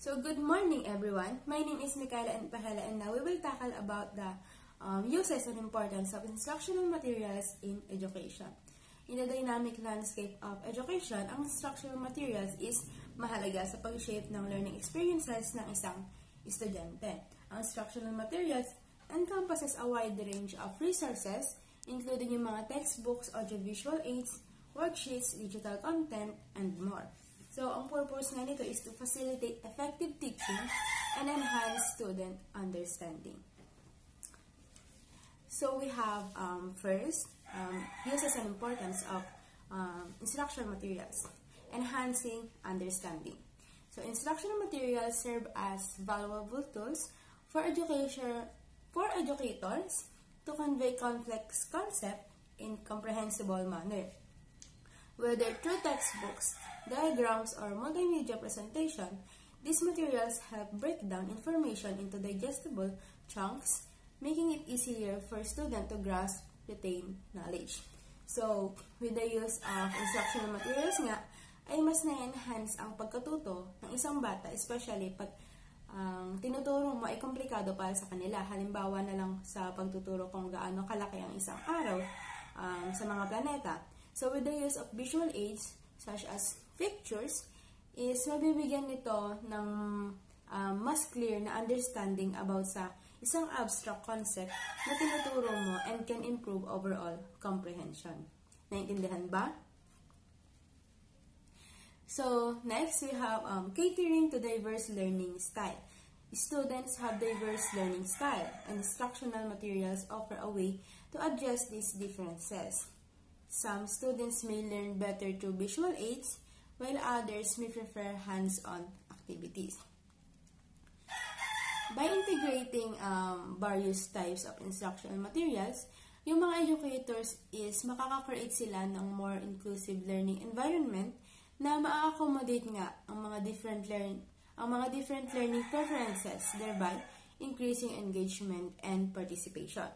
So good morning everyone. My name is Michaela Pahela and now we will tackle about the uses and importance of instructional materials in education. In the dynamic landscape of education, ang instructional materials is mahalaga sa pag-shape ng learning experiences ng isang estudyante. Ang instructional materials encompasses a wide range of resources, including yung mga textbooks, audiovisual aids, worksheets, digital content, and more. So, ang purpose nga nito is to facilitate effective teaching and enhance student understanding. So, we have first, uses and importance of instructional materials. Enhancing understanding. So, instructional materials serve as valuable tools for educators to convey complex concepts in comprehensible manner. Whether through textbooks, diagrams, or multimedia presentation, these materials help break down information into digestible chunks, making it easier for students to grasp, retain knowledge. So, with the use of instructional materials nga, ay mas na-enhance ang pagkatuto ng isang bata, especially pag tinuturo mo ay komplikado para sa kanila. Halimbawa na lang sa pagtuturo kung gaano kalaki ang isang araw sa mga planeta. So, with the use of visual aids, such as pictures, is mabibigyan nito ng mas clear na understanding about sa isang abstract concept na tinuturo mo and can improve overall comprehension. Naintindihan ba? So, next we have catering to diverse learning style. Students have diverse learning style, and instructional materials offer a way to address these differences. Some students may learn better through visual aids, while others may prefer hands-on activities. By integrating various types of instructional materials, yung mga educators is makaka-create sila ng more inclusive learning environment na ma-accommodate nga ang mga different learning preferences, thereby increasing engagement and participation.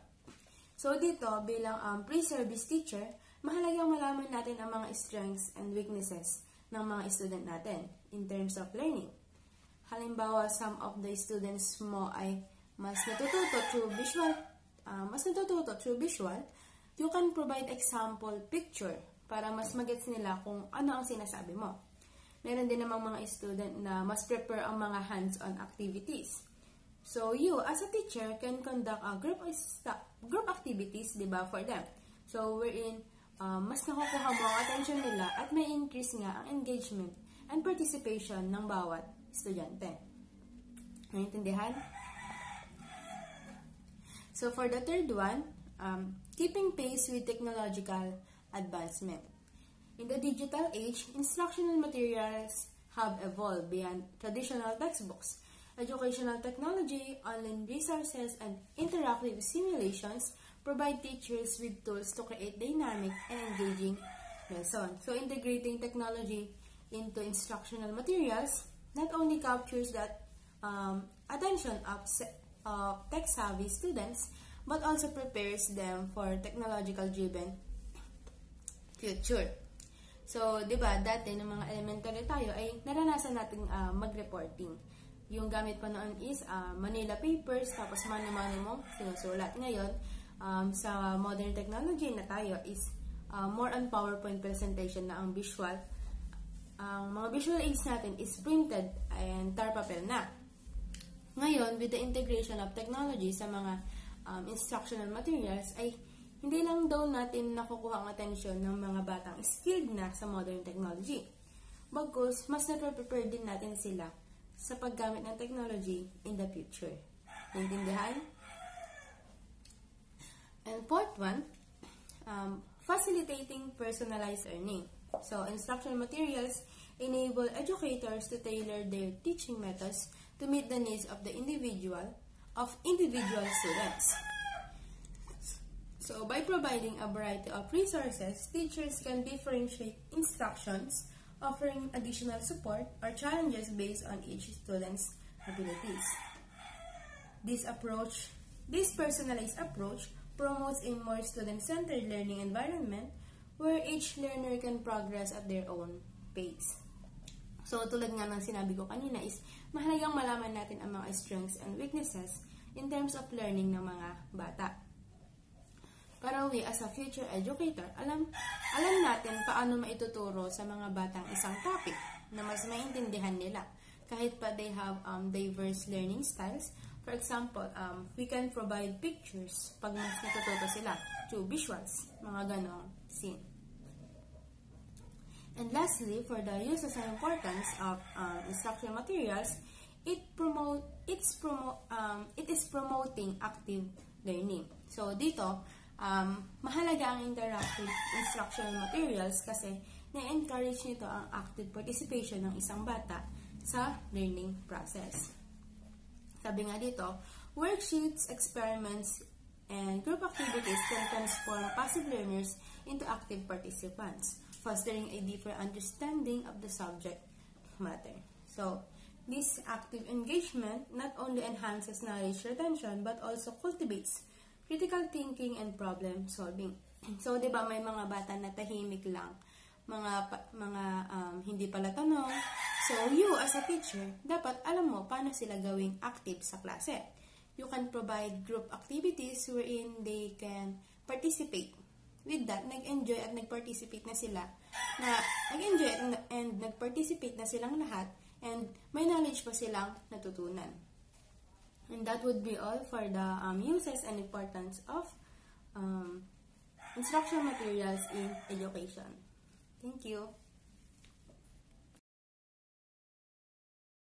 So dito, bilang pre-service teacher, mahalagang malaman natin ang mga strengths and weaknesses ng mga student natin in terms of learning. Halimbawa, some of the students mo ay mas natututo through visual, you can provide example picture para mas magets nila kung ano ang sinasabi mo. Meron din namang mga student na mas prefer ang mga hands-on activities. So, you as a teacher can conduct a group activities, diba, for them. So, wherein mas nakukuha mo ang attention nila at may increase nga ang engagement and participation ng bawat estudyante. Naintindihan? So, for the third one, keeping pace with technological advancement. In the digital age, instructional materials have evolved beyond traditional textbooks. Educational technology, online resources, and interactive simulations provide teachers with tools to create dynamic and engaging lessons. So, integrating technology into instructional materials not only captures that attention of tech-savvy students, but also prepares them for technological-driven future. So, di ba, dati ng mga elementary tayo ay naranasan natin mag-reporting. Yung gamit pa noon is Manila papers, tapos mano-mano mo sinusulat. Ngayon, sa modern technology na tayo is more on PowerPoint presentation na ang visual. Ang mga visual aids natin is printed and tar papel na. Ngayon, with the integration of technology sa mga instructional materials, ay hindi lang daw natin nakukuha ang atensyon ng mga batang skilled na sa modern technology. Bagkus, mas na-prepare din natin sila sa paggamit ng technology in the future. Naintindihan? And fourth one, facilitating personalized learning. So, instructional materials enable educators to tailor their teaching methods to meet the needs of the individual students. So, by providing a variety of resources, teachers can differentiate instructions, offering additional support or challenges based on each student's abilities. This personalized approach promotes a more student-centered learning environment where each learner can progress at their own pace. So, tulad nga ng sinabi ko kanina is, mahalagang malaman natin ang mga strengths and weaknesses in terms of learning ng mga bata. Para we as a future educator, alam natin paano maituturo sa mga batang isang topic na mas maintindihan nila. Kahit pa they have diverse learning styles. For example, we can provide pictures pag mas natututo sila through visuals, mga ganong scene. And lastly, for the uses and importance of instructional materials, it is promoting active learning. So dito, mahalaga ang interactive instructional materials kasi na-encourage nito ang active participation ng isang bata sa learning process. Sabi nga dito, worksheets, experiments, and group activities can transform passive learners into active participants, fostering a deeper understanding of the subject matter. So, this active engagement not only enhances knowledge retention but also cultivates critical thinking and problem solving. So, 'di ba may mga bata na tahimik lang, mga hindi pala tanong. So, you as a teacher, dapat alam mo paano sila gawing active sa klase. You can provide group activities wherein they can participate. With that, nag-enjoy at nag-participate na sila. Nag-enjoy and nag-participate na silang lahat and may knowledge pa silang natutunan. And that would be all for the uses and importance of instructional materials in education. Thank you.